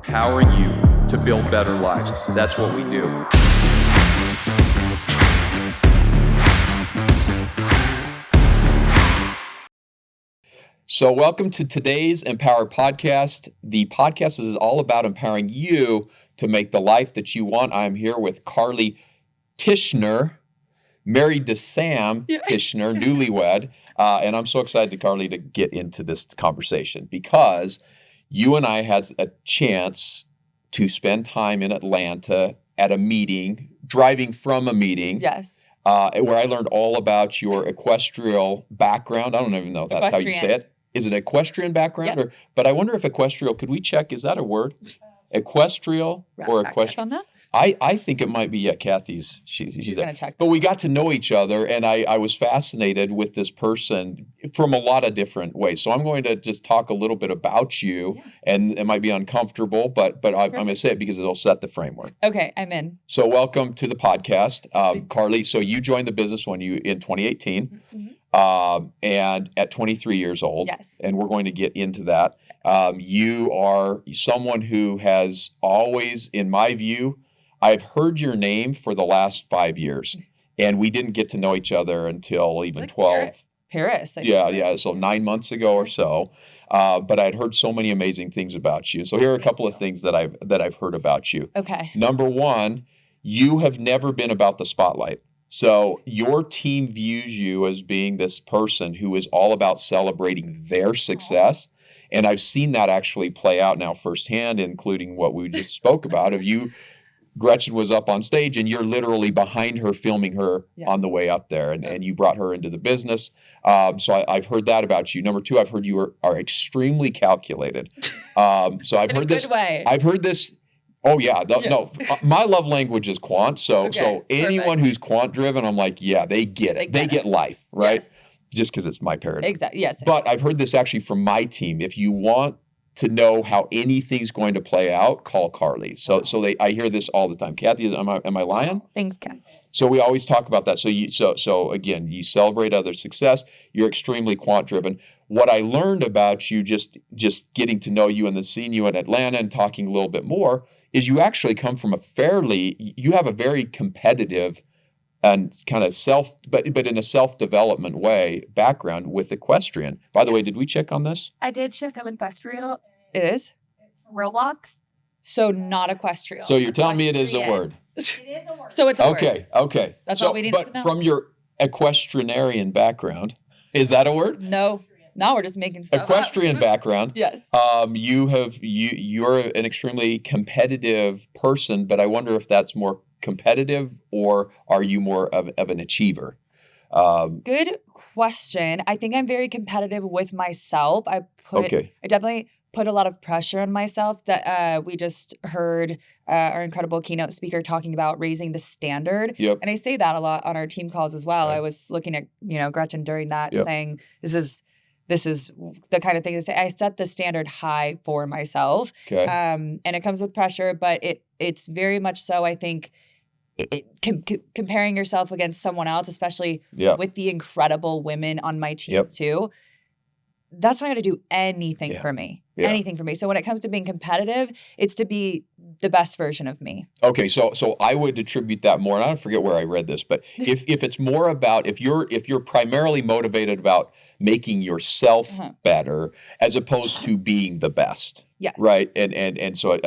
empowering you to build better lives. That's what we do. So welcome to today's Empower Podcast. The podcast is all about empowering you to make the life that you want. I'm here with Carly Tishner, married to Sam Tishner, newlywed. And I'm so excited, Carly, to get into this conversation because you and I had a chance to spend time in Atlanta at a meeting, driving from a meeting. Yes. Where I learned all about your equestrial background. I don't even know if that's how you say it. Is it equestrian background? Yep. But I wonder if equestrial, could we check, is that a word? Equestrial or equestrian? I think it might be, Kathy's, she's going to check. But we got to know each other, and I was fascinated with this person from a lot of different ways. So I'm going to just talk a little bit about you, and it might be uncomfortable, but I'm going to say it because it'll set the framework. Okay, I'm in. So welcome to the podcast, Carly. So you joined the business in 2018. Mm-hmm. And at 23 years old, yes. And we're going to get into that. You are someone who has always, in my view, I've heard your name for the last 5 years, and we didn't get to know each other until even 12. Paris. So 9 months ago or so. But I'd heard so many amazing things about you. So here are a couple of things that I've heard about you. Okay. Number one, you have never been about the spotlight. So your team views you as being this person who is all about celebrating their success. And I've seen that actually play out now firsthand, including what we just spoke about of you. Gretchen was up on stage and you're literally behind her filming her on the way up there. And you brought her into the business. So I've heard that about you. Number two, I've heard you are extremely calculated. So I've heard this. I've heard this. Oh, yeah. No, my love language is quant. So anyone who's quant driven, I'm like, they get it. They get life, right? Yes. Just because it's my paradigm. Exactly. Yes. But I've heard this actually from my team. If you want to know how anything's going to play out, call Carly. So I hear this all the time. Kathy, am I lying? Thanks, Ken. So we always talk about that. So again, you celebrate other success. You're extremely quant driven. What I learned about you, just getting to know you and then seeing you in Atlanta and talking a little bit more, is you actually come from you have a very competitive and kind of but in a self-development way background with equestrian. By the way, did we check on this? I did check on equestrial. It is? It's Roblox. So not equestrial. So you're telling me it is a word. It is a word. So it's a word. Okay. That's all we need to know. But from your equestrianarian background, is that a word? No, we're just making stuff equestrian up. Background. Yes. You're an extremely competitive person, but I wonder if that's more competitive or are you more of an achiever? Good question. I think I'm very competitive with myself. I definitely put a lot of pressure on myself. That we just heard our incredible keynote speaker talking about raising the standard. Yep. And I say that a lot on our team calls as well. Right. I was looking at Gretchen during that saying this is the kind of thing to say. I set the standard high for myself. Okay. And it comes with pressure, but it's very much so, I think, comparing yourself against someone else, especially with the incredible women on my team too, that's not going to do anything for me. Yeah. Anything for me. So when it comes to being competitive, it's to be the best version of me. Okay, so I would attribute that more, and I don't forget where I read this, but if it's more about if you're primarily motivated about making yourself better as opposed to being the best. Yes. Right. And so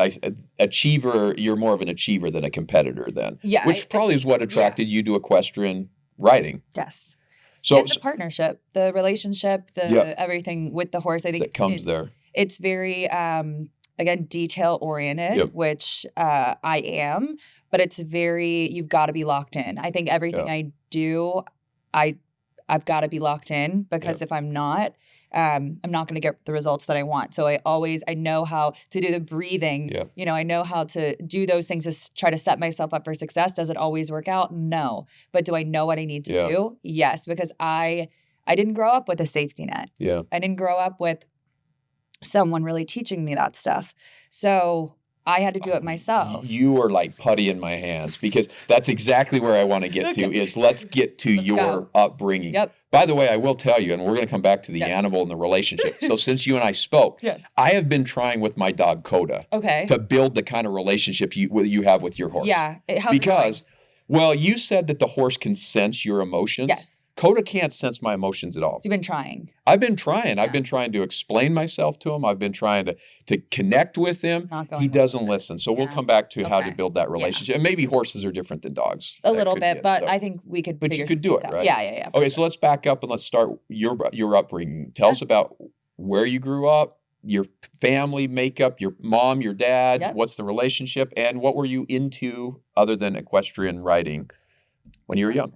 achiever, you're more of an achiever than a competitor then. Yeah. Which probably is what attracted you to equestrian riding. Yes. So the partnership, the relationship, everything with the horse, I think that comes there. It's very again, detail oriented, which I am, but it's very, you've got to be locked in. I think everything I do, I've got to be locked in because if I'm not going to get the results that I want. So I know how to do the breathing. Yeah. I know how to do those things to try to set myself up for success. Does it always work out? No. But do I know what I need to do? Yes, because I didn't grow up with a safety net. Yeah. I didn't grow up with someone really teaching me that stuff. So I had to do it myself. You are like putty in my hands, because that's exactly where I want to get to is let's get to your upbringing. Yep. By the way, I will tell you, and we're going to come back to the animal and the relationship. So since you and I spoke, I have been trying with my dog Coda to build the kind of relationship you have with your horse. Yeah. Because, well, you said that the horse can sense your emotions. Yes. Coda can't sense my emotions at all. So you've been trying. I've been trying. Yeah. I've been trying to explain myself to him. I've been trying to connect with him. He doesn't listen. So we'll come back to how to build that relationship. And maybe horses are different than dogs. A little bit, but I think we could But you could do it, right? Yeah. Okay, so let's back up and let's start your upbringing. Tell us about where you grew up, your family makeup, your mom, your dad, what's the relationship, and what were you into other than equestrian riding when you were young?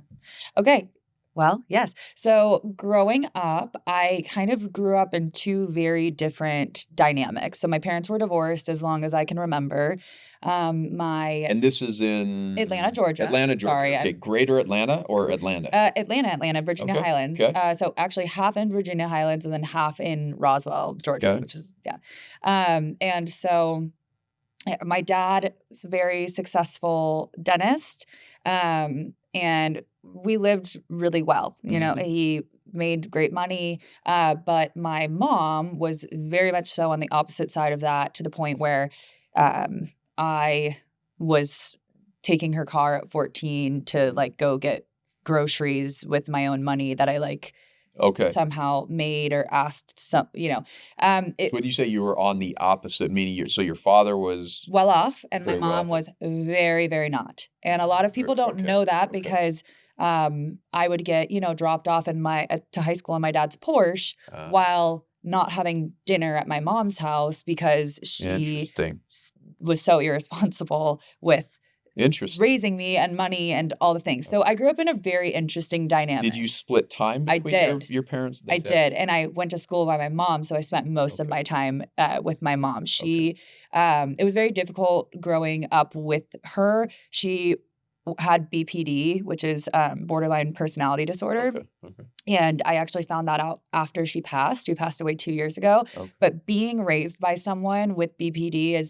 Okay. Well, yes. So growing up, I kind of grew up in two very different dynamics. So my parents were divorced as long as I can remember. And this is in Atlanta, Georgia. Atlanta, Georgia. Sorry, okay, Greater Atlanta or Atlanta? Atlanta, Virginia Highlands. Okay. So actually half in Virginia Highlands and then half in Roswell, Georgia, which is and so my dad is a very successful dentist. And we lived really well. You know, he made great money. But my mom was very much so on the opposite side of that, to the point where I was taking her car at 14 to like go get groceries with my own money that I somehow made or asked some, Would you say you were on the opposite, meaning so your father was well off and my mom was very, very not. And a lot of people don't know that because I would get, dropped off to high school in my dad's Porsche while not having dinner at my mom's house because she was so irresponsible with raising me and money and all the things. So I grew up in a very interesting dynamic. Did you split time between your parents? I did. And I went to school by my mom. So I spent most of my time with my mom. It was very difficult growing up with her. She had BPD, which is borderline personality disorder. And I actually found that out after she passed. She passed away 2 years ago. But being raised by someone with BPD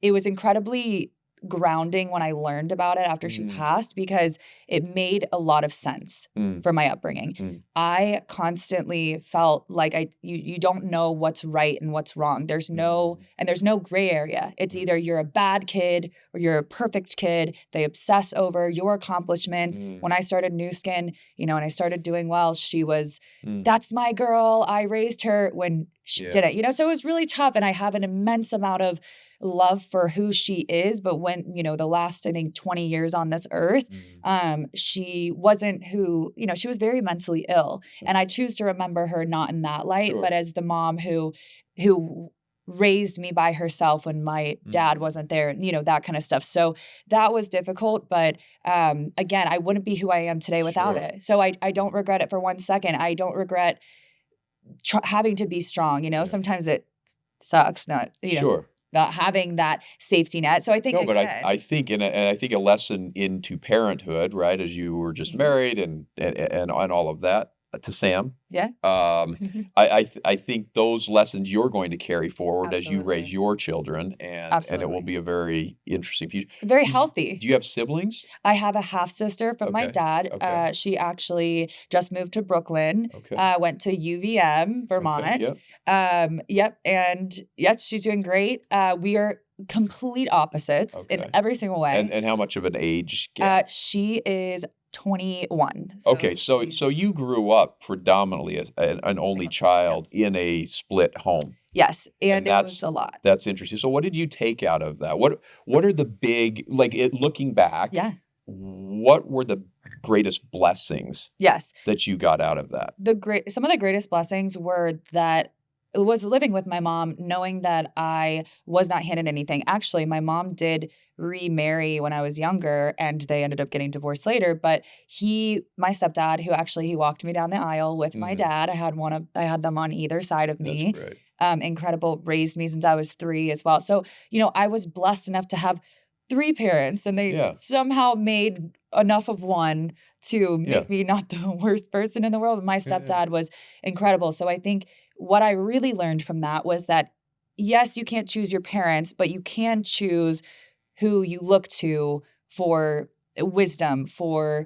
it was incredibly grounding when I learned about it after she passed, because it made a lot of sense for my upbringing. I constantly felt like you don't know what's right and what's wrong. There's no gray area. It's either you're a bad kid or you're a perfect kid. They obsess over your accomplishments. When I started New Skin, and I started doing well, she was, that's my girl. I raised her when she didn't, so it was really tough. And I have an immense amount of love for who she is. But when, the last, I think 20 years on this earth, she wasn't who, she was very mentally ill. And I choose to remember her not in that light, but as the mom who raised me by herself when my dad wasn't there, that kind of stuff. So that was difficult. But again, I wouldn't be who I am today without it. So I don't regret it for 1 second. I don't regret having to be strong. Sometimes it sucks not, not having that safety net. So I think I think I think a lesson into parenthood, right? As you were just married and all of that, to Sam. Yeah. I think those lessons you're going to carry forward as you raise your children, and it will be a very interesting future. Very healthy. Do you have siblings? I have a half sister from my dad. She actually just moved to Brooklyn. Went to UVM, Vermont. Yep. And yes, she's doing great. We are complete opposites in every single way. And how much of an age gap? She is 21. So you grew up predominantly as an only child in a split home. Yes, and it was a lot. That's interesting. So what did you take out of that? What are the big, looking back? Yeah. What were the greatest blessings? Yes. That you got out of that? Some of the greatest blessings were that it was living with my mom, knowing that I was not handed anything. Actually, my mom did remarry when I was younger, and they ended up getting divorced later. But my stepdad, he walked me down the aisle with my dad. I had them on either side of me. That's great. Incredible. Raised me since I was 3 as well. So, I was blessed enough to have 3 parents, and they somehow made enough of one to make me not the worst person in the world. But my stepdad was incredible. So I think what I really learned from that was that yes, you can't choose your parents, but you can choose who you look to for wisdom, for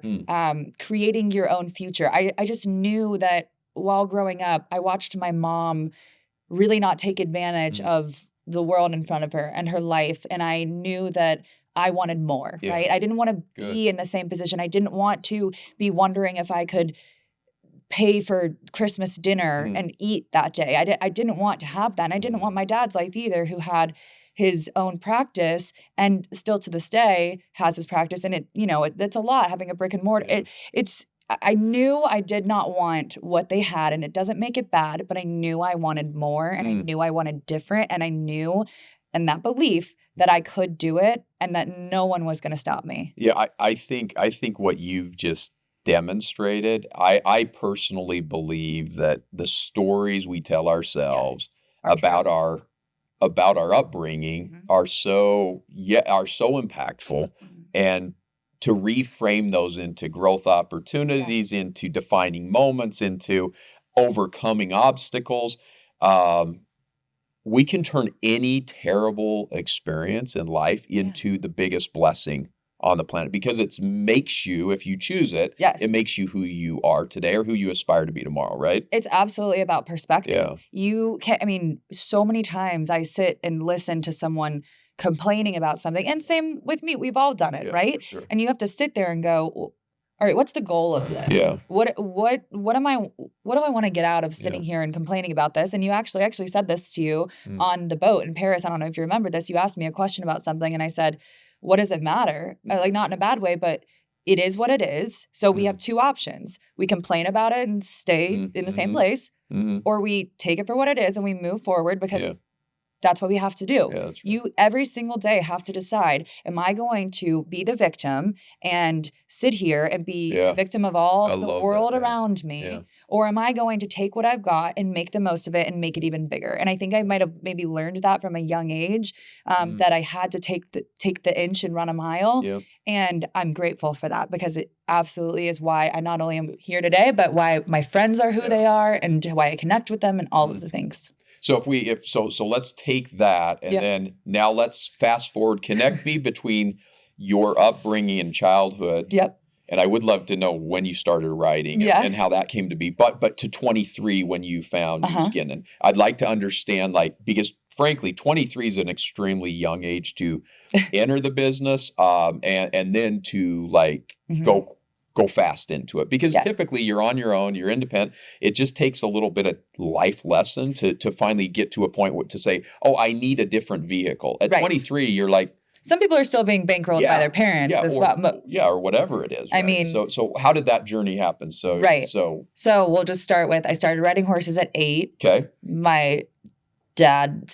creating your own future. I just knew that while growing up, I watched my mom really not take advantage of the world in front of her and her life. And I knew that I wanted more, right? I didn't want to be in the same position. I didn't want to be wondering if I could pay for Christmas dinner and eat that day. I didn't want to have that. And I didn't want my dad's life either, who had his own practice and still to this day has his practice. And it's a lot having a brick and mortar. I knew I did not want what they had, and it doesn't make it bad, but I knew I wanted more, and I knew I wanted different, and I knew, and that belief that I could do it and that no one was going to stop me. Yeah, I think what you've just demonstrated, I personally believe that the stories we tell ourselves about our upbringing are so impactful, and to reframe those into growth opportunities, into defining moments, into overcoming obstacles. We can turn any terrible experience in life into the biggest blessing on the planet, because it makes you, if you choose it, it makes you who you are today or who you aspire to be tomorrow, right? It's absolutely about perspective. You can't, so many times I sit and listen to someone complaining about something, and same with me. We've all done it, right? Sure. And you have to sit there and go, all right, what's the goal of this? Yeah. What do I want to get out of sitting here and complaining about this? And you actually said this to you on the boat in Paris. I don't know if you remember this. You asked me a question about something, and I said, what does it matter? Like, not in a bad way, but it is what it is. So we have two options. We complain about it and stay in the same place, or we take it for what it is and we move forward, because that's what we have to do. Yeah, that's right. You every single day have to decide, am I going to be the victim and sit here and be a victim of all the world around me? Or am I going to take what I've got and make the most of it and make it even bigger? And I think I might have maybe learned that from a young age, that I had to take the inch and run a mile. And I'm grateful for that, because it absolutely is why I not only am here today, but why my friends are who they are, and why I connect with them and all of the things. So so let's take that, and then now let's fast forward. Connect me between your upbringing and childhood. And I would love to know when you started writing and how that came to be. But to 23, when you found New Skin, and I'd like to understand, because frankly, 23 is an extremely young age to enter the business, and then to go fast into it, because typically you're on your own, you're independent. It just takes a little bit of life lesson to finally get to a point to say, oh, I need a different vehicle. At 23, you're like, some people are still being bankrolled by their parents as well. Or whatever it is. Right? So how did that journey happen? So we'll just start with, I started riding horses at 8. Okay. My dad,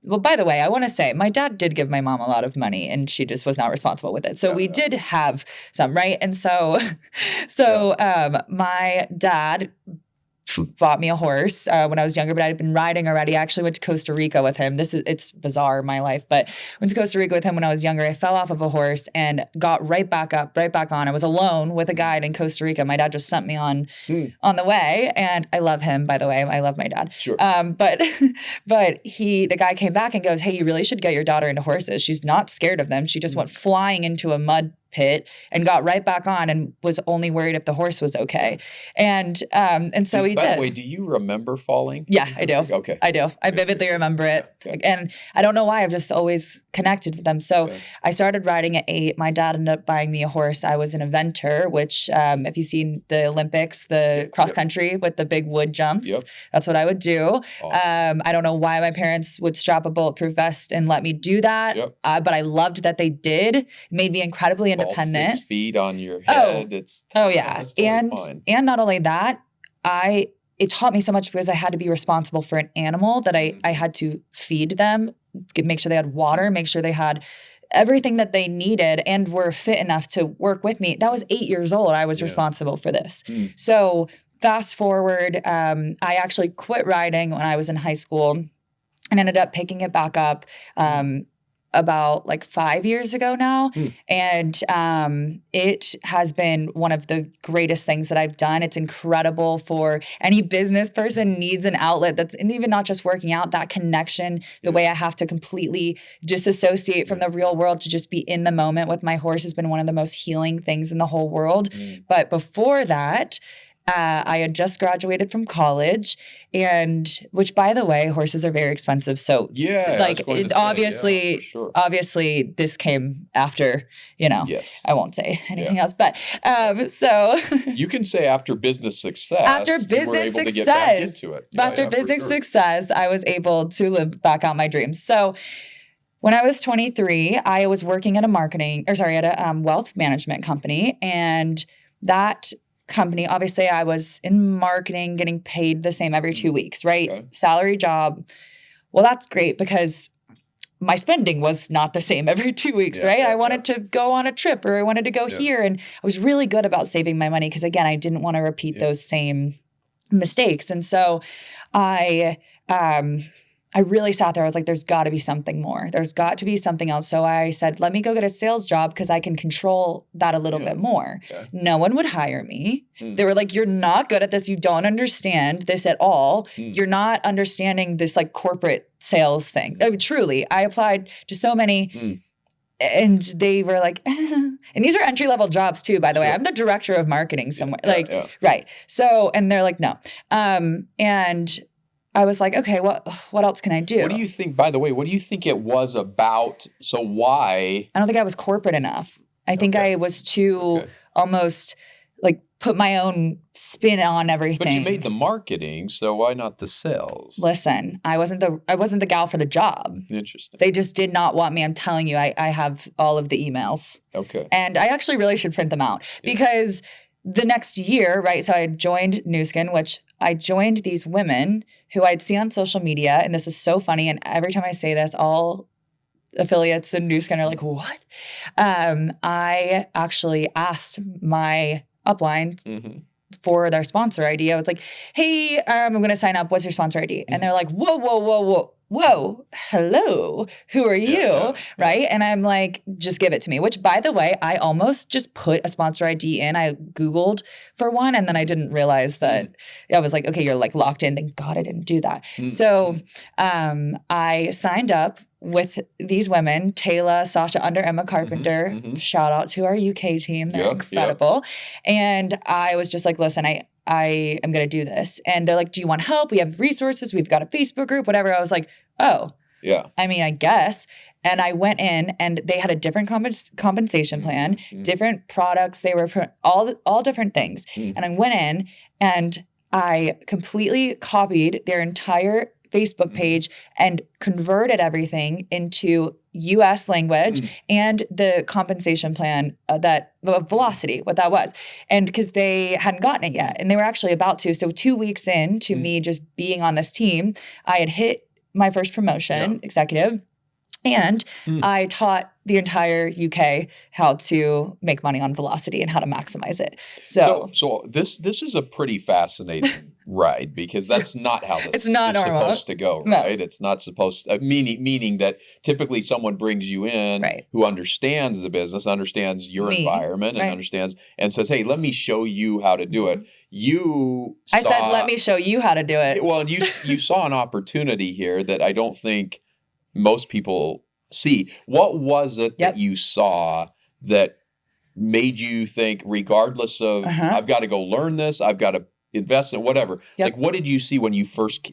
well, by the way, I want to say my dad did give my mom a lot of money, and she just was not responsible with it. So we did have some, right? And so my dad bought me a horse when I was younger, but I'd been riding already. I actually went to Costa Rica with him. It's bizarre, my life, but went to Costa Rica with him when I was younger. I fell off of a horse and got right back up, right back on. I was alone with a guide in Costa Rica. My dad just sent me on the way, and I love him, by the way. I love my dad. Sure. But the guy came back and goes, hey, you really should get your daughter into horses. She's not scared of them. She just went flying into a mud pit and got right back on and was only worried if the horse was okay. And so he did. By the way, do you remember falling? Yeah, I do. Okay. I do. I vividly remember it. Okay. And I don't know why. I've just always connected with them. So I started riding at 8. My dad ended up buying me a horse. I was an eventer, which if you've seen the Olympics, the cross country with the big wood jumps, that's what I would do. Awesome. I don't know why my parents would strap a bulletproof vest and let me do that. But I loved that they did. It made me incredibly independent. 6 feet on your head. And not only that, it taught me so much, because I had to be responsible for an animal that I had to feed them, make sure they had water, make sure they had everything that they needed and were fit enough to work with me. That was 8 years old. I was responsible for this. So fast forward, I actually quit riding when I was in high school and ended up picking it back up about like 5 years ago now. And it has been one of the greatest things that I've done. It's incredible for any business person needs an outlet that's, and even not just working out, that connection, the way I have to completely disassociate from the real world to just be in the moment with my horse has been one of the most healing things in the whole world. But before that, I had just graduated from college, and which, by the way, horses are very expensive. So like obviously this came after, I won't say anything else, but so you can say after business success, after business success, I was able to live back out my dreams. So when I was 23, I was working at a wealth management company, and that company, obviously I was in marketing, getting paid the same every 2 weeks, right? Okay. Salary job. Well, that's great because my spending was not the same every 2 weeks, right? I wanted to go on a trip, or I wanted to go here. And I was really good about saving my money because, again, I didn't want to repeat those same mistakes. And so I really sat there. I was like, there's got to be something more. There's got to be something else. So I said, let me go get a sales job because I can control that a little bit more. Okay. No one would hire me. They were like, you're not good at this. You don't understand this at all. You're not understanding this like corporate sales thing. I mean, truly, I applied to so many and they were like, and these are entry-level jobs too, by the way. I'm the director of marketing somewhere. Right. So, and they're like, no. And I was like, okay, what else can I do? What do you think, by the way, what do you think it was about? So why? I don't think I was corporate enough. I think I was too almost like put my own spin on everything. But you made the marketing, so why not the sales? Listen, I wasn't the gal for the job. Interesting. They just did not want me. I'm telling you, I have all of the emails. Okay. And I actually really should print them out because the next year, right? So I joined Nu Skin, which I joined these women who I'd seen on social media. And this is so funny. And every time I say this, all affiliates in Nu Skin are like, what? I actually asked my upline for their sponsor ID. I was like, hey, I'm going to sign up. What's your sponsor ID? And they're like, whoa, hello, who are you? Right? And I'm like, just give it to me, which, by the way, I almost just put a sponsor ID in. I Googled for one, and then I didn't realize that I was like, okay, you're like locked in. Thank God I didn't do that. So I signed up with these women, Taylor, Sasha, under Emma Carpenter. Shout out to our UK team. They're incredible. And I was just like, listen, I am going to do this. And they're like, do you want help? We have resources. We've got a Facebook group, whatever. I was like, oh, yeah. I mean, I guess. And I went in and they had a different compensation plan, different products. They were all different things. And I went in and I completely copied their entire Facebook page and converted everything into US language and the compensation plan that Velocity, what that was. And because they hadn't gotten it yet and they were actually about to. So 2 weeks into me just being on this team, I had hit my first promotion, executive. And I taught the entire UK how to make money on Velocity and how to maximize it. So this is a pretty fascinating ride because that's not how this is supposed to go, right? No. It's not supposed to, meaning that typically someone brings you in who understands the business, understands your environment, and understands and says, hey, let me show you how to do it. I said, let me show you how to do it. Well, and you saw an opportunity here that I don't think most people see. What was it that you saw that made you think, regardless of, I've got to go learn this, I've got to invest in whatever. Like, what did you see when you first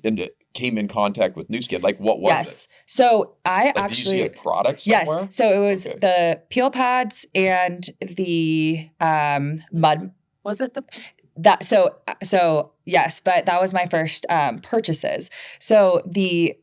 came in contact with Nu Skin? Like, what was it? So I actually... Did you see a product somewhere? Yes. So it was the peel pads and the mud. Was it the... So yes, but that was my first purchases. So the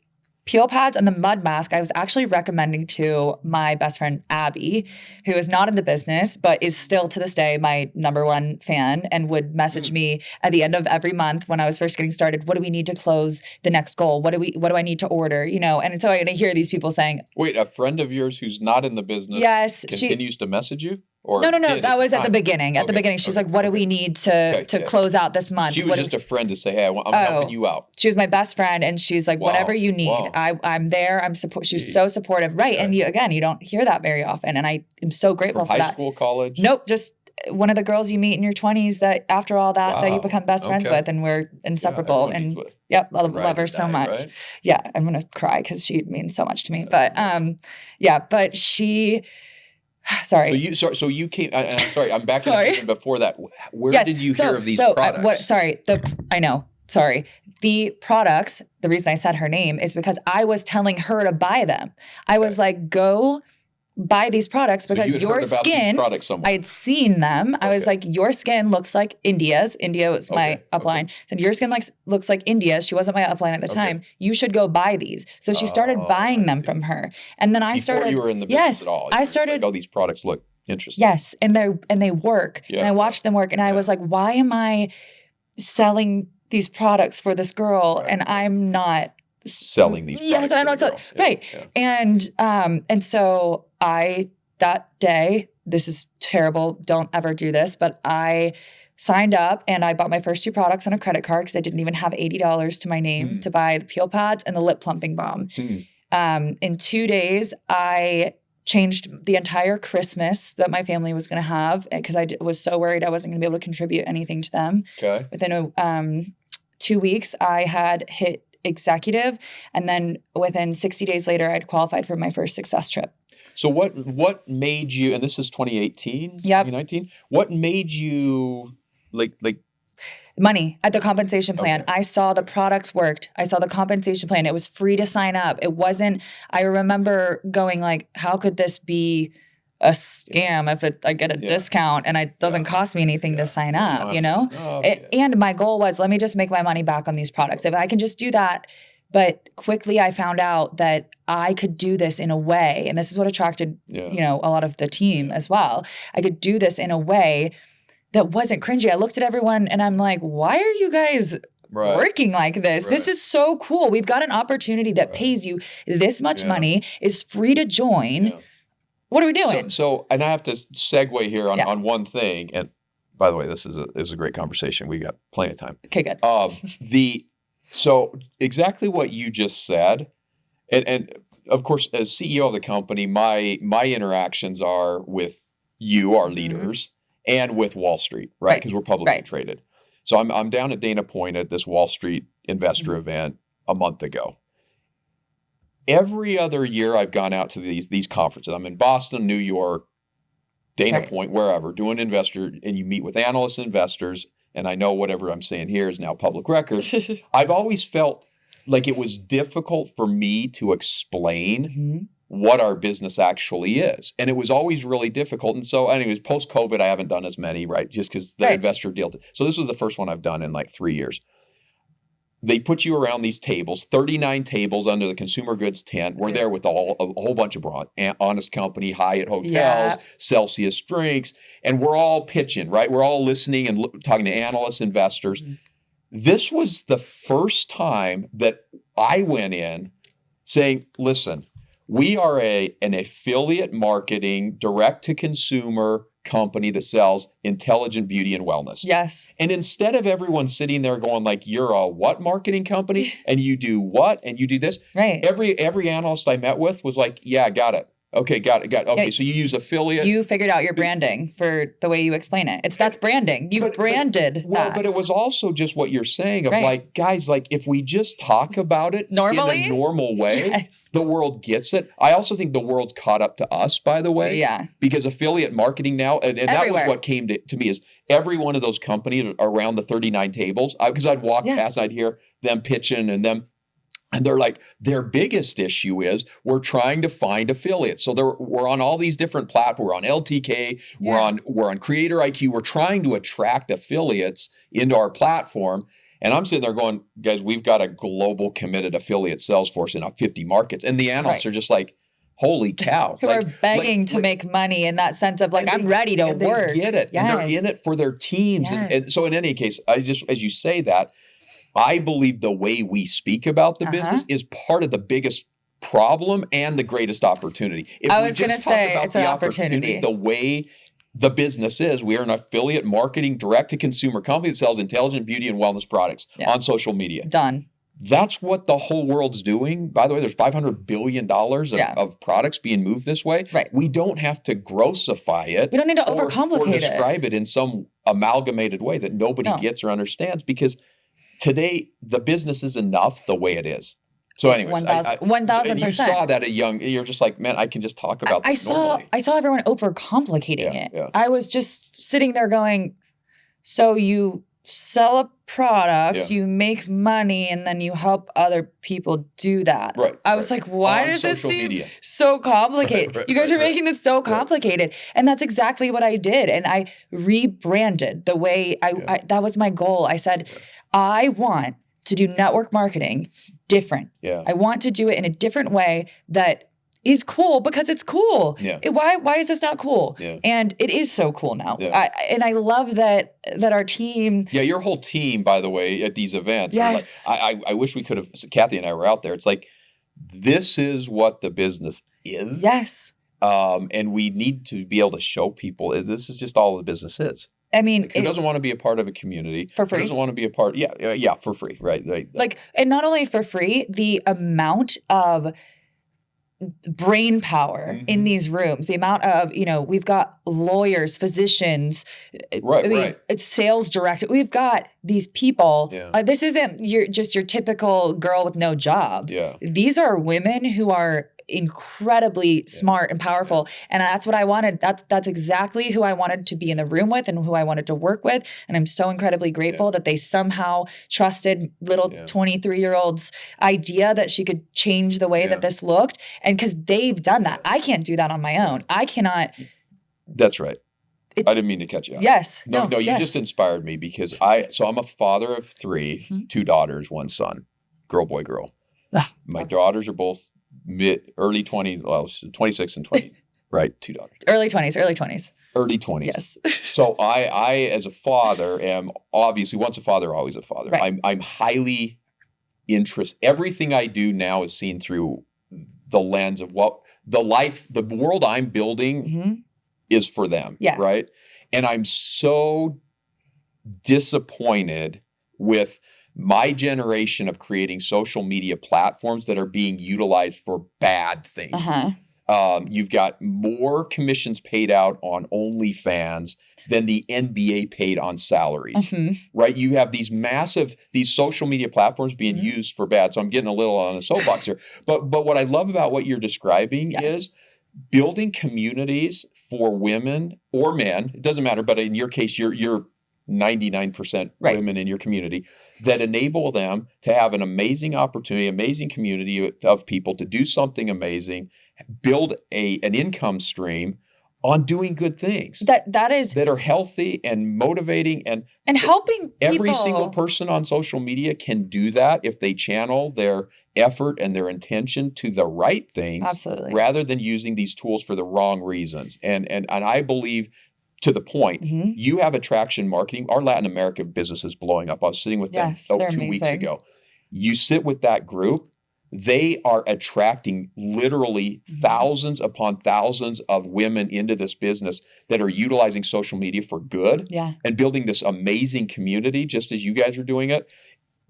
peel pads and the mud mask, I was actually recommending to my best friend, Abby, who is not in the business, but is still to this day my number one fan and would message me at the end of every month when I was first getting started. What do we need to close the next goal? What do I need to order? You know, and so I hear these people saying, wait, a friend of yours who's not in the business continues to message you? Or No. did That was at the time? beginning. At the Okay, beginning, she's okay, like, "What do okay. we need to Okay, yeah. close out this month?" She was What just do a friend to say, "Hey, I'm helping you out." She was my best friend, and she's like, "Whatever you need, Wow. I'm there. I'm support." She's so supportive, right? Okay. And you don't hear that very often, and I am so grateful From for high that. school, college? Nope, just one of the girls you meet in your 20s that after all that you Wow. become best friends Okay. with, and we're inseparable. everyone meets And with. yep, I Ride love or her so die, much. right? Yeah, I'm gonna cry because she means so much to me. But yeah, but she. Sorry. So you came. And I'm sorry. I'm back to Sorry. even before that. Where Yes. did you hear of these So products? I know. Sorry. The products, the reason I said her name is because I was telling her to buy them. I was like, go buy these products because you had your heard about these skin, products somewhere. I had seen them. I was like, your skin looks like India's. India was my upline. Said, your skin looks like India's. She wasn't my upline at the time. You should go buy these. So she started buying them from her. And then I started. Before you were in the business at all. I started. Like, these products look interesting. Yes. And they work. Yeah. And I watched them work. And I was like, why am I selling these products for this girl and I'm not selling these products? Yes, I'm not selling. Right. Yeah. And so that day, this is terrible. Don't ever do this. But I signed up and I bought my first 2 products on a credit card because I didn't even have $80 to my name to buy the peel pads and the lip plumping balm. In 2 days, I changed the entire Christmas that my family was going to have because I was so worried I wasn't going to be able to contribute anything to them. Okay. Within 2 weeks, I had hit executive, and then within 60 days later, I'd qualified for my first success trip. So what made you? And this is 2018, yep. 2019. What made you like? Money at the compensation plan. Okay. I saw the products worked. I saw the compensation plan. It was free to sign up. It wasn't. I remember going like, how could this be a scam if I get a discount and it doesn't cost me anything to sign up, you know? And my goal was, let me just make my money back on these products. If I can just do that. But quickly I found out that I could do this in a way, and this is what attracted, a lot of the team as well. I could do this in a way that wasn't cringy. I looked at everyone and I'm like, why are you guys working like this? This is so cool. We've got an opportunity that pays you this much money, is free to join. What are we doing? So, and I have to segue here on one thing. And by the way, this is a great conversation. We got plenty of time. Okay, good. So exactly what you just said, and of course, as CEO of the company, my interactions are with you, our leaders, and with Wall Street, right? Because we're publicly traded. So I'm down at Dana Point at this Wall Street investor event a month ago. Every other year I've gone out to these conferences. I'm in Boston, New York, Dana Point, wherever, doing investor, and you meet with analysts, investors, and I know whatever I'm saying here is now public record. I've always felt like it was difficult for me to explain what our business actually is. And it was always really difficult. And so anyways, post-COVID, I haven't done as many, right? Just because the investor deal. So this was the first one I've done in like 3 years. They put you around these tables, 39 tables under the consumer goods tent. We're there with a whole bunch of Honest Company, Hyatt Hotels, Celsius drinks, and we're all pitching, right? We're all listening and talking to analysts, investors. This was the first time that I went in saying, listen, we are an affiliate marketing, direct-to-consumer company that sells intelligent beauty and wellness. Yes. And instead of everyone sitting there going like, you're a what marketing company? And you do what? And you do this? Right. Every analyst I met with was like, yeah, got it. Okay, got it. Okay, so you use affiliate. You figured out your branding for the way you explain it. That's branding. You've branded that. But it was also just what you're saying of like, guys, like if we just talk about it normally, in a normal way, the world gets it. I also think the world's caught up to us, by the way. Yeah. Because affiliate marketing now, and that was what came to me is every one of those companies around the 39 tables, because I'd walk past and I'd hear them pitching and them. And they're like, their biggest issue is we're trying to find affiliates. So we're on all these different platforms. We're on LTK. We're on Creator IQ. We're trying to attract affiliates into our platform. And I'm sitting there going, guys, we've got a global committed affiliate sales force in 50 markets. And the analysts are just like, holy cow. Who are begging to make money in that sense of like, I'm ready to work. They get it. Yes. And they're in it for their teams. Yes. And so in any case, as you say that, I believe the way we speak about the business is part of the biggest problem and the greatest opportunity. If I was going to say it's an opportunity. The way the business is. We are an affiliate marketing direct-to-consumer company that sells intelligent beauty and wellness products on social media. Done. That's what the whole world's doing. By the way, there's $500 billion of products being moved this way. Right. We don't have to grossify it. We don't need to overcomplicate or describe it in some amalgamated way that nobody gets or understands, because today the business is enough the way it is. So anyways, 1,000%. You saw that you're just like, man, I can just talk about this normally. I saw everyone overcomplicating it. Yeah. I was just sitting there going, so you sell a product, you make money, and then you help other people do that. Right. I was like, why does this seem so complicated? You guys are making this so complicated. And that's exactly what I did. And I rebranded the way I that was my goal. I said, I want to do network marketing different. Yeah. I want to do it in a different way that is cool because it's cool. Yeah. Why is this not cool? Yeah. And it is so cool now. Yeah. I love that our team. Yeah, your whole team, by the way, at these events. Yes. Like, I wish we could have. Kathy and I were out there. It's like, this is what the business is. Yes. And we need to be able to show people this is just all the business is. I mean, like, who doesn't want to be a part of a community for free? Who doesn't want to be a part? Yeah, for free, right? Like, and not only for free, the amount of brain power in these rooms, the amount of, we've got lawyers, physicians, right. It's sales director. We've got these people. Yeah. This isn't your typical girl with no job. Yeah. These are women who are incredibly smart and powerful. And that's what I wanted. That's exactly who I wanted to be in the room with and who I wanted to work with. And I'm so incredibly grateful that they somehow trusted little 23-year-old's idea that she could change the way that this looked. And because they've done that. I can't do that on my own. I cannot. That's right. I didn't mean to cut you off. Yes. No, you just inspired me because I'm a father of 3, 2 daughters, 1 son, girl, boy, girl. My daughters are both early 20s, well, 26 and 20, right? 2 daughters. Early 20s. Early 20s. Yes. So I, as a father, am obviously once a father, always a father. Right. I'm highly interested. Everything I do now is seen through the lens of what the world I'm building is for them. Yes. Right. And I'm so disappointed with my generation of creating social media platforms that are being utilized for bad things. You've got more commissions paid out on OnlyFans than the NBA paid on salaries, right? You have these social media platforms being used for bad. So I'm getting a little on a soapbox here. But what I love about what you're describing is building communities for women or men. It doesn't matter, but in your case, you're 99% women in your community that enable them to have an amazing opportunity, amazing community of people to do something amazing, build an income stream on doing good things that are healthy and motivating and helping people. Every single person on social media can do that if they channel their effort and their intention to the right things. Absolutely. Rather than using these tools for the wrong reasons. And I believe, to the point, you have attraction marketing. Our Latin America business is blowing up. I was sitting with them 2 weeks ago. You sit with that group, they are attracting literally thousands upon thousands of women into this business that are utilizing social media for good and building this amazing community, just as you guys are doing it.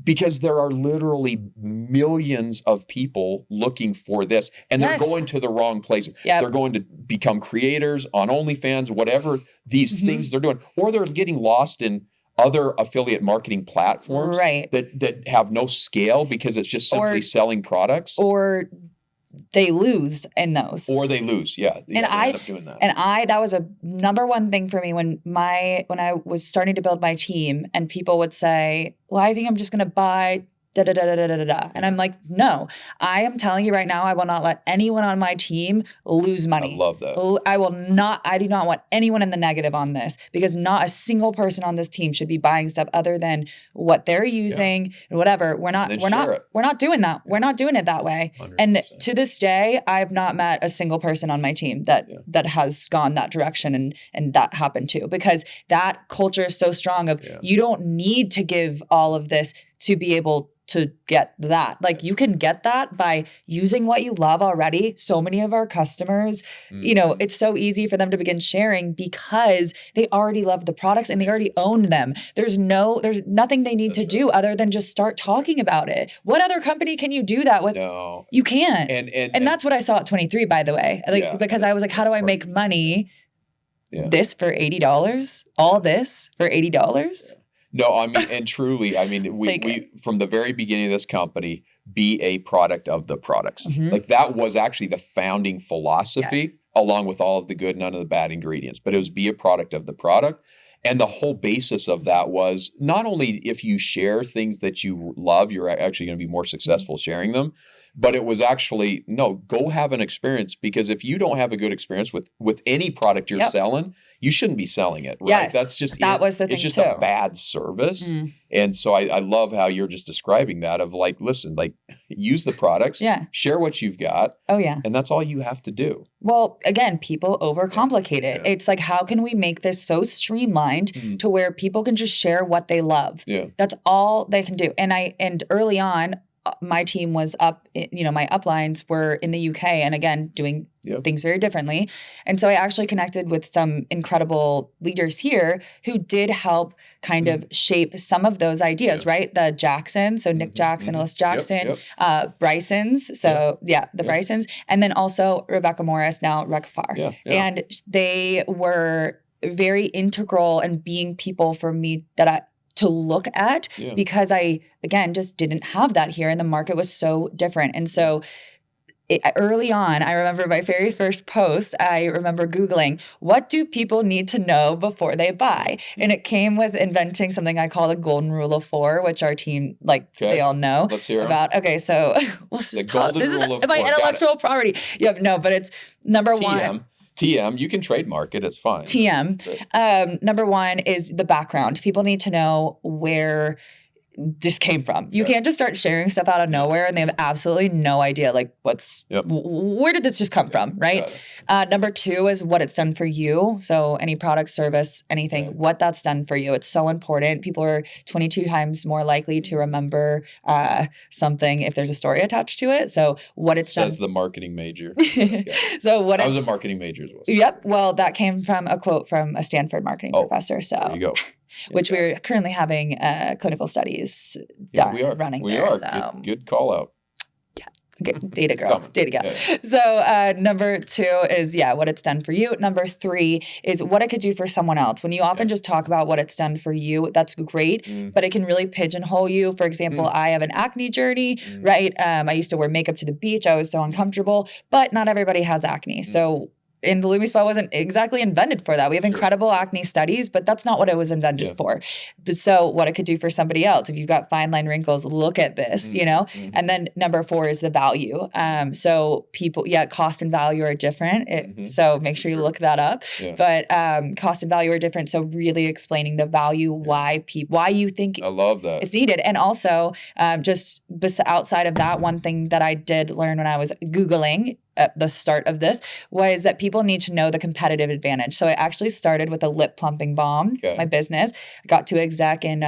Because there are literally millions of people looking for this, and they're going to the wrong places. They're going to become creators on OnlyFans, whatever these things they're doing, or they're getting lost in other affiliate marketing platforms that have no scale because it's just simply selling products. Or they lose in those. Or they lose, and they end up doing that. And that was a number one thing for me when I was starting to build my team, and people would say, well, I think I'm just going to buy da-da-da-da-da-da-da. And I'm like, no, I am telling you right now, I will not let anyone on my team lose money. I love that. I do not want anyone in the negative on this, because not a single person on this team should be buying stuff other than what they're using and whatever. We're not doing that. We're not doing it that way. 100%. And to this day, I've not met a single person on my team that has gone that direction and that happened too, because that culture is so strong of you don't need to give all of this to be able to get that. Like you can get that by using what you love already. So many of our customers, it's so easy for them to begin sharing because they already love the products and they already own them. There's nothing they need to do other than just start talking about it. What other company can you do that with? No. You can't. And that's what I saw at 23, by the way. Because I was like, how do I make money? Yeah. This for $80? All this for $80? Yeah. No, I mean, and truly, I mean, we from the very beginning of this company, be a product of the products. Mm-hmm. Like that was actually the founding philosophy, along with all of the good, none of the bad ingredients. But it was be a product of the product. And the whole basis of that was not only if you share things that you love, you're actually going to be more successful sharing them. But it was actually, no, go have an experience, because if you don't have a good experience with any product you're selling, you shouldn't be selling it, right? Yes, That's just was the thing. It's just too. a bad service. And so I love how you're just describing that of like, listen, like use the products, share what you've got. Oh yeah. And that's all you have to do. Well, again, people overcomplicate it. Yeah. It's like, how can we make this so streamlined to where people can just share what they love? Yeah. That's all they can do. And early on, my team was up, my uplines were in the UK and again, doing things very differently. And so I actually connected with some incredible leaders here who did help kind of shape some of those ideas, right? The Jacksons, so Nick Jackson, Alyssa Jackson, Brysons. So the Brysons. And then also Rebecca Morris, now Rekafar. Yeah. And they were very integral in being people for me to look at because I, again, just didn't have that here and the market was so different. And so early on, I remember my very first post, I remember Googling, what do people need to know before they buy? And it came with inventing something I call the golden rule of 4, which our team, they all know. Let's hear about. Them. Okay, so let's the just talk. Golden This rule is of my 4. intellectual property. Yep, no, but it's number one. TM, you can trademark it. It's fine. TM. Number one is the background. People need to know where this came from. You can't just start sharing stuff out of nowhere and they have absolutely no idea where did this just come from, right? Number 2 is what it's done for you. So any product, service, anything, what that's done for you. It's so important. People are 22 times more likely to remember something if there's a story attached to it. So what it's done. Says the marketing major. So I was a marketing major as well. Yep. Well, that came from a quote from a Stanford marketing professor. So there you go. Which we're currently having clinical studies done. We are running we there. Are. So. Good call out. Okay, data girl, data gal. Yeah. So number 2 is, what it's done for you. Number 3 is what it could do for someone else. When you often just talk about what it's done for you, that's great, but it can really pigeonhole you. For example, I have an acne journey, right? I used to wear makeup to the beach. I was so uncomfortable, but not everybody has acne. So and the Lumi Spa wasn't exactly invented for that. We have incredible acne studies, but that's not what it was invented for. But so what it could do for somebody else, if you've got fine line wrinkles, look at this, And then number 4 is the value. So people, cost and value are different. So make sure you look that up. But cost and value are different. So really explaining the value, why you think I love that. It's needed. And also just outside of that, one thing that I did learn when I was Googling at the start of this was that people need to know the competitive advantage. So I actually started with a lip plumping balm, my business. I got to exec in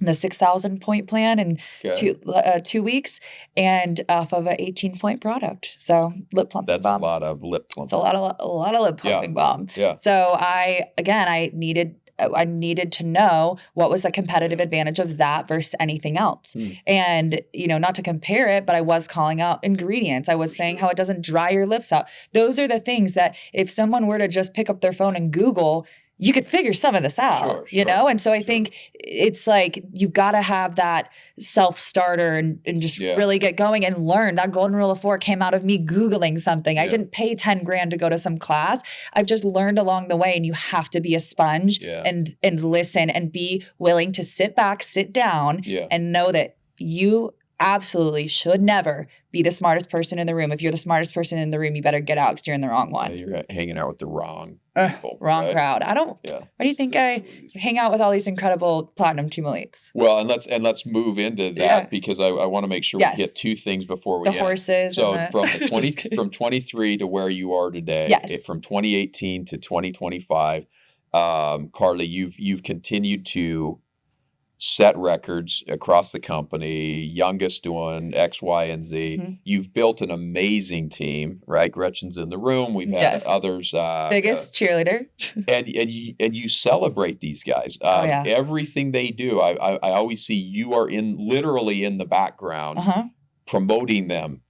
the 6,000 point plan in 2 weeks and off of an 18-point product. So lip plumping balm. That's a lot of lip plumping. It's a lot of lip plumping balm. Yeah. So I needed to know what was the competitive advantage of that versus anything else. And, not to compare it, but I was calling out ingredients. I was saying how it doesn't dry your lips out. Those are the things that if someone were to just pick up their phone and Google, you could figure some of this out, you know? And so I think it's like, you've got to have that self-starter and just really get going and learn. That golden rule of 4 came out of me Googling something. I didn't pay 10 grand to go to some class. I've just learned along the way, and you have to be a sponge and listen and be willing to sit back, sit down and know that you absolutely should never be the smartest person in the room. If you're the smartest person in the room, you better get out because you're in the wrong one. You're hanging out with the wrong people. Wrong crowd. I don't. Why do you think I hang out with all these incredible platinum team elites? Well, and let's move into that because I want to make sure we get 2 things before we end. Horses. So from 23 to where you are today, from 2018 to 2025, Carly, you've continued to set records across the company, youngest doing X, Y, and Z. Mm-hmm. You've built an amazing team, right? Gretchen's in the room. We've had others. Biggest cheerleader. and you celebrate these guys. Everything they do, I always see you are literally in the background, promoting them,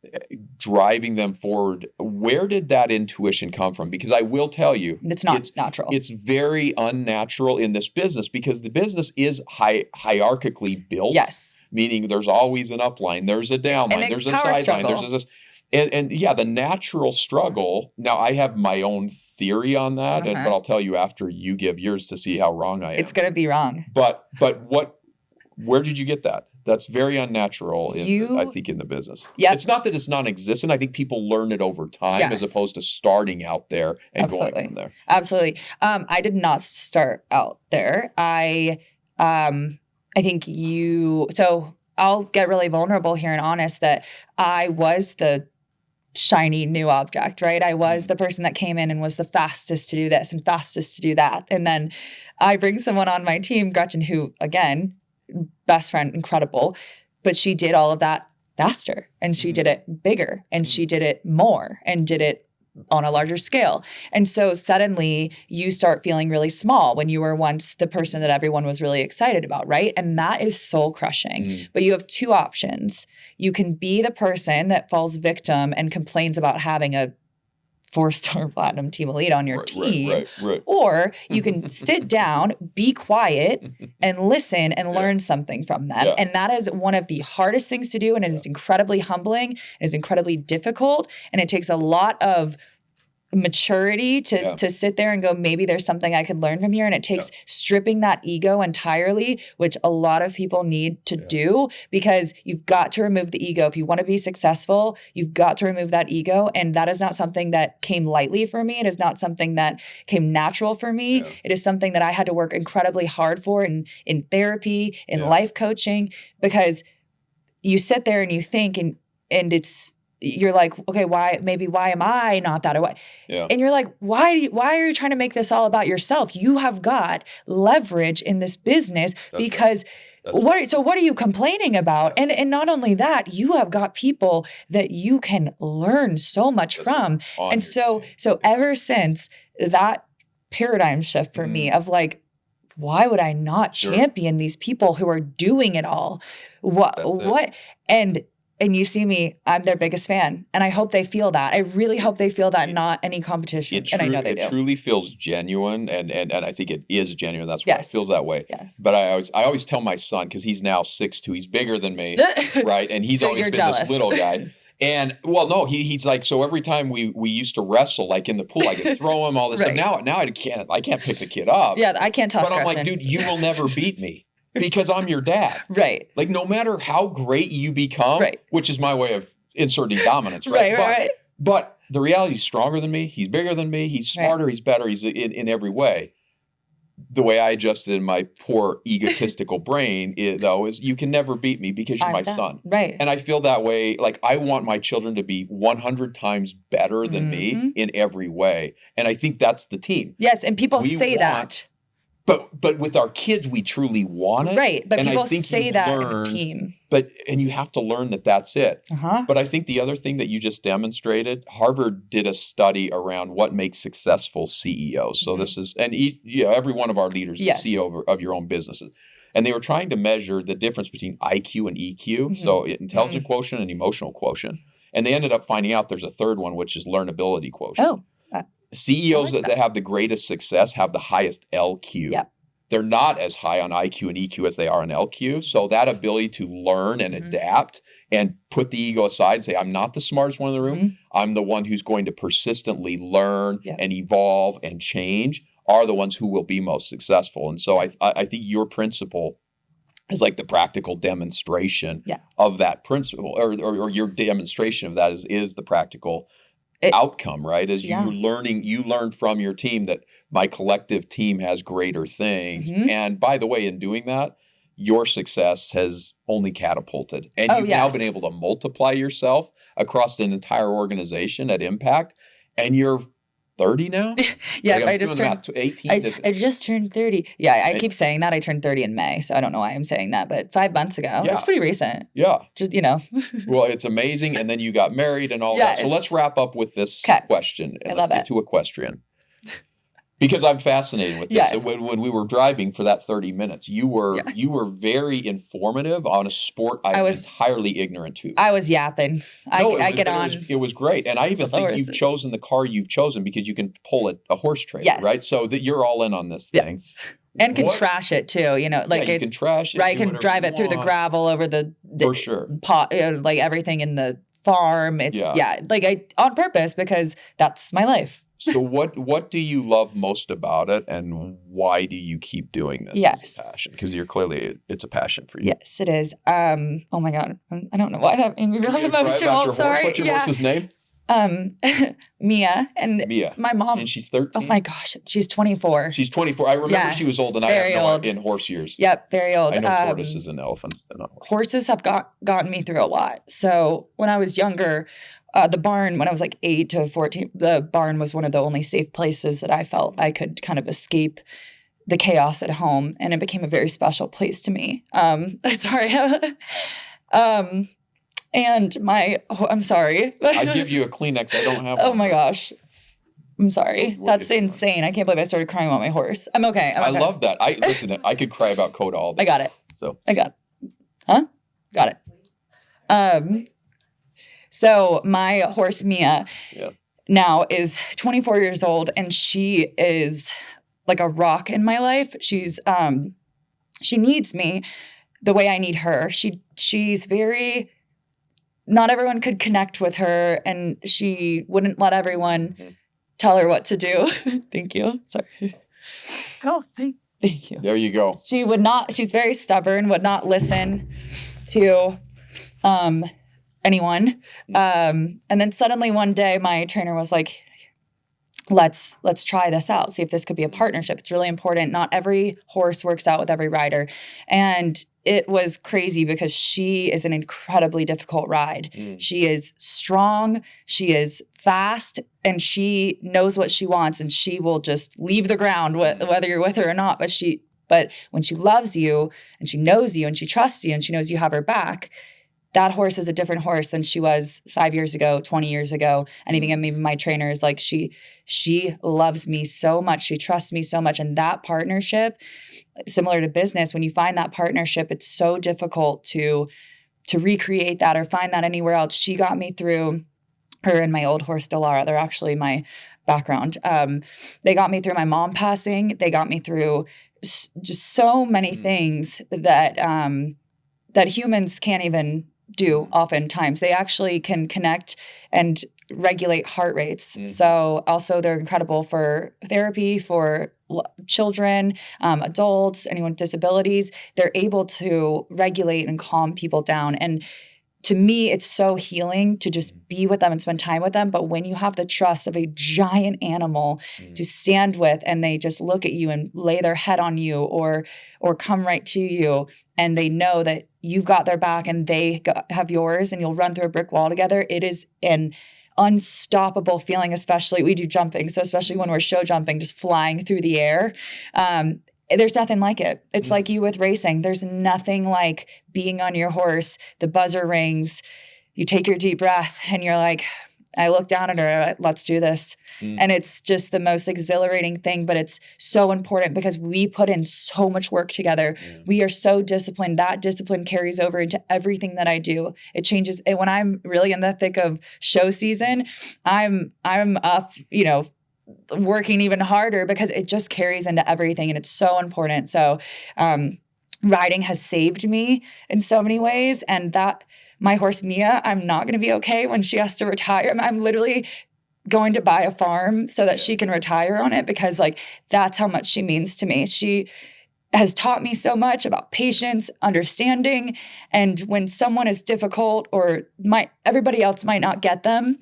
driving them forward. Where did that intuition come from? Because I will tell you, it's not natural. It's very unnatural in this business because the business is hierarchically built. Yes. Meaning there's always an upline, there's a downline, there's a sideline, there's this. And the natural struggle. Now I have my own theory on that, but I'll tell you after you give yours to see how wrong I am. It's going to be wrong. But where did you get that? That's very unnatural, I think, in the business. Yep. It's not that it's non-existent. I think people learn it over time as opposed to starting out there and going from there. Absolutely. I did not start out there. I think so I'll get really vulnerable here and honest that I was the shiny new object, right? I was the person that came in and was the fastest to do this and fastest to do that. And then I bring someone on my team, Gretchen, who, again, best friend, incredible, but she did all of that faster and she did it bigger and she did it more and did it on a larger scale. And so suddenly you start feeling really small when you were once the person that everyone was really excited about, right? And that is soul crushing. But you have two options. You can be the person that falls victim and complains about having a 4-star platinum team elite on your team. Right. Or you can sit down, be quiet, and listen and learn something from them. Yeah. And that is one of the hardest things to do. And it is incredibly humbling. It is incredibly difficult. And it takes a lot of maturity to sit there and go, maybe there's something I could learn from here. And it takes stripping that ego entirely, which a lot of people need to do, because you've got to remove the ego. If you want to be successful, you've got to remove that ego. And that is not something that came lightly for me. It is not something that came natural for me. It is something that I had to work incredibly hard for in therapy, in life coaching, because you sit there and you think and you're like, okay, why am I not that? Or why? And you're like, why are you trying to make this all about yourself? You have got leverage in this business because what are you complaining about? And not only that, you have got people that you can learn so much from. And so ever since that paradigm shift for me of like, why would I not champion these people who are doing it all? What? And you see me, I'm their biggest fan. And I hope they feel that. I really hope they feel that, not any competition. And I know they do. It truly feels genuine. And I think it is genuine. That's why it feels that way. Yes. But I always tell my son, because he's now 6'2", he's bigger than me, right? And he's always been this little guy. And he's like, so every time we used to wrestle, like in the pool, I could throw him all this stuff. Now I can't pick the kid up. Yeah, I can't toss But I'm like, dude, you will never beat me. Because I'm your dad. Right. Like, no matter how great you become, which is my way of inserting dominance, right? Right. But the reality, he's stronger than me. He's bigger than me. He's smarter. He's better. He's in every way. The way I adjusted in my poor egotistical brain, is you can never beat me because you're my son. Right. And I feel that way. Like, I want my children to be 100 times better than me in every way. And I think that's the team. Yes, and people say that. But with our kids, we truly want it. Right, but and people I think say that in a team. And you have to learn that that's it. But I think the other thing that you just demonstrated, Harvard did a study around what makes successful CEOs. So this is, and every one of our leaders is the CEO of your own businesses. And they were trying to measure the difference between IQ and EQ, so intelligent quotient and emotional quotient. And they ended up finding out there's a third one, which is learnability quotient. Oh. CEOs that have the greatest success have the highest LQ. Yep. They're not as high on IQ and EQ as they are on LQ. So that ability to learn and adapt and put the ego aside and say, I'm not the smartest one in the room. I'm the one who's going to persistently learn and evolve and change, are the ones who will be most successful. And so I think your principle is like the practical demonstration of that principle, or your demonstration of that is the practical outcome, right? As you learn from your team that my collective team has greater things. And by the way, in doing that, your success has only catapulted. And you've now been able to multiply yourself across an entire organization at impact. And you're 30 now? Yeah, Like, I'm I just doing turned that 18 to I just turned 30. Yeah, I keep saying that. I turned 30 in May, so I don't know why I'm saying that, but 5 months ago. Yeah. It's pretty recent. Yeah. Just, Well, it's amazing. And then you got married and all that. So Yes. let's wrap up with this 'Kay. question. And I let's love get it. to equestrian. Because I'm fascinated with this. Yes. When we were driving for that 30 minutes, you were very informative on a sport I'm entirely ignorant to. I was yapping. I get on. It was great. And I even think you've chosen the car you've chosen because you can pull a horse trailer, right? So that you're all in on this thing. Yes. And can trash it too, you can trash it. Right, can drive it through the gravel over the for sure pot, like everything in the farm. It's like I on purpose because that's my life. So what do you love most about it, and why do you keep doing this? Yes, as a passion, because you're clearly it's a passion for you. Yes, it is. Oh my God, I don't know why that made me really emotional. Sorry. What's your horse's name? Mia and my mom. And she's 13. Oh my gosh, she's 24. She's 24. I remember she was old, and I have no idea in horse years. Yep, very old. I know tortoises and elephants. Horses have gotten me through a lot. So when I was younger, the barn, when I was like 8 to 14, the barn was one of the only safe places that I felt I could kind of escape the chaos at home, and it became a very special place to me. Sorry. And I'm sorry. I give you a Kleenex. I don't have one. Oh my gosh. I'm sorry. That's insane. I can't believe I started crying about my horse. I'm okay. I love that. Listen, I could cry about Coda all day. I got it. I got it. Huh? Got it. So my horse Mia now is 24 years old, and she is like a rock in my life. She's she needs me the way I need her. She's very, not everyone could connect with her, and she wouldn't let everyone tell her what to do. Thank you. Sorry. Oh, thank you. There you go. She would not, she's very stubborn, would not listen to anyone. And then suddenly one day my trainer was like, let's try this out. See if this could be a partnership. It's really important. Not every horse works out with every rider. And it was crazy because she is an incredibly difficult ride. She is strong, she is fast, and she knows what she wants, and she will just leave the ground whether you're with her or not. But when she loves you and she knows you and she trusts you and she knows you have her back, that horse is a different horse than she was 5 years ago, 20 years ago. Anything. And even my trainer is like, she loves me so much. She trusts me so much. And that partnership, similar to business, when you find that partnership, it's so difficult to recreate that or find that anywhere else. She got me through her and my old horse, Delara. They're actually my background. They got me through my mom passing. They got me through just so many things that that humans can't even do oftentimes. They actually can connect and regulate heart rates. So also they're incredible for therapy, for children, adults, anyone with disabilities. They're able to regulate and calm people down. And to me, it's so healing to just be with them and spend time with them. But when you have the trust of a giant animal to stand with, and they just look at you and lay their head on you or come right to you, and they know that you've got their back and they have yours, and you'll run through a brick wall together, it is an unstoppable feeling. Especially, we do jumping, so especially when we're show jumping, just flying through the air. There's nothing like it. It's like you with racing. There's nothing like being on your horse. The buzzer rings. You take your deep breath and you're like, I look down at her, let's do this. And it's just the most exhilarating thing, but it's so important because we put in so much work together. We are so disciplined. That discipline carries over into everything that I do. It changes. And when I'm really in the thick of show season, I'm up, working even harder because it just carries into everything, and it's so important. So riding has saved me in so many ways, and that my horse Mia, I'm not going to be okay when she has to retire. I'm literally going to buy a farm so that she can retire on it, because that's how much she means to me. She has taught me so much about patience, understanding, and when someone is difficult or everybody else might not get them,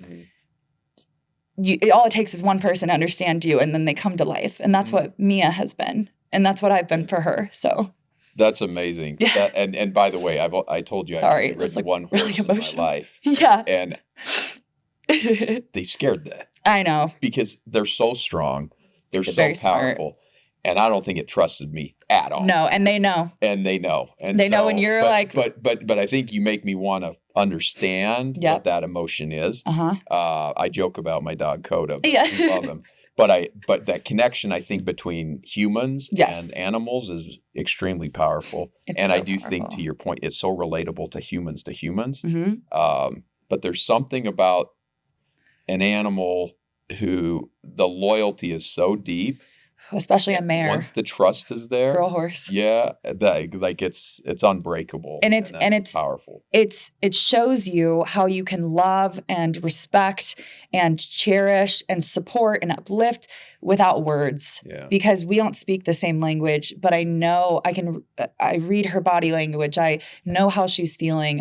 all it takes is one person to understand you, and then they come to life. And that's what Mia has been. And that's what I've been for her. So that's amazing. Yeah. And by the way, I told you I've ridden one horse in my life. Yeah. And they scared the I know. because they're so strong. They're so Very smart. powerful. And I don't think it trusted me at all. No, and they know. And they know. And They know when you're like- But I think you make me want to understand Yep. what that emotion is. Uh-huh. I joke about my dog Coda. But Yeah. I love him. But that connection, I think, between humans Yes. and animals is extremely powerful. It's And so I do think, powerful. to your point, it's so relatable to humans. Mhm. But there's something about an animal who the loyalty is so deep. Especially a mare. Once the trust is there, Girl horse. yeah, like it's unbreakable, And it's powerful. It shows you how you can love and respect and cherish and support and uplift without words. Yeah, Because we don't speak the same language, but I know I read her body language. I know how she's feeling.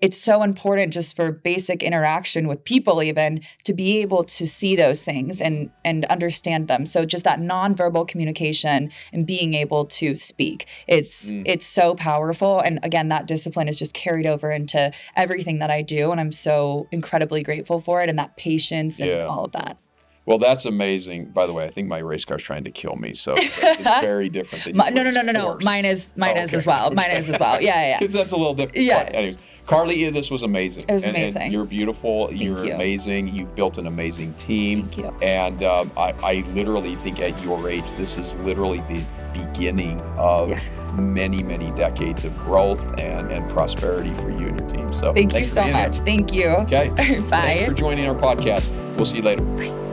It's so important just for basic interaction with people, even to be able to see those things and understand them. So just that nonverbal communication and being able to speak, it's so powerful. And again, that discipline is just carried over into everything that I do. And I'm so incredibly grateful for it, and that patience and all of that. Well, that's amazing. By the way, I think my race car's trying to kill me, so it's very different than yours, No. of course. Mine is Okay. as well. Mine is as well. Yeah. Because that's a little different. Yeah. But anyways, Carly, this was amazing. It was And amazing. you're beautiful. Thank You're you. amazing. You've built an amazing team. Thank you. And I literally think at your age, this is literally the beginning of many, many decades of growth and prosperity for you and your team. So Thank you thanks for so being here. much. Thank you. Okay. Bye. Thanks for joining our podcast. We'll see you later. Bye.